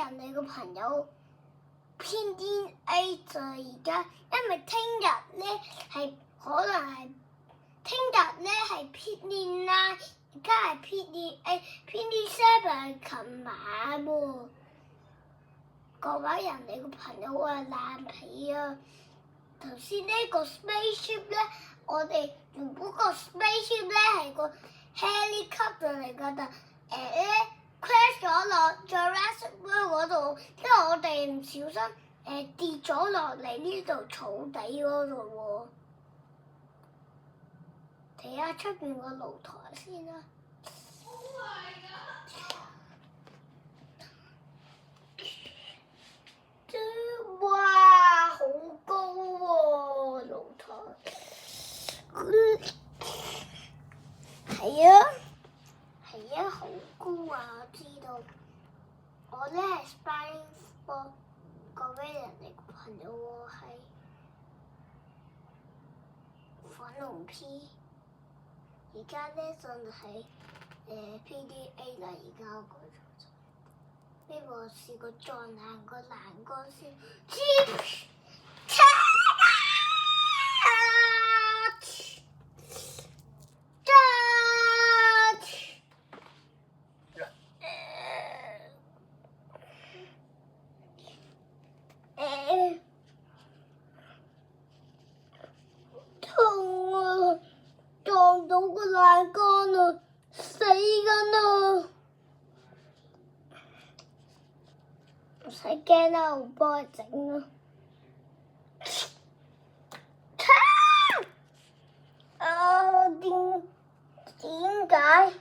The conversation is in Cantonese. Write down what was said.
人哋個朋友偏啲 A 就而家，因為聽日咧係可能係聽日咧係 P.D. 9，而家係 P.D. 8，P.D. 7係琴晚喎。各位人哋個朋友話爛皮啊！頭先呢個 spaceship 咧，我哋原本個 spaceship 咧係個 helicopter 嚟㗎，但crash 咗落 Jurassic World 嗰度，因為我哋唔小心跌咗落嚟呢度草地嗰度喎。睇下出邊個露台先啦。哇！好高喎，露台。係啊，好高啊！我知道。我咧係 Spying for 各位人哋個朋友喎，係粉紅 P。而家咧就係P.D. 8啦，而家我改咗。呢個試過撞爛個欄杆先。痛啊！撞到個欄杆啊！死緊啦！唔使驚啦，我幫你整啦。點解？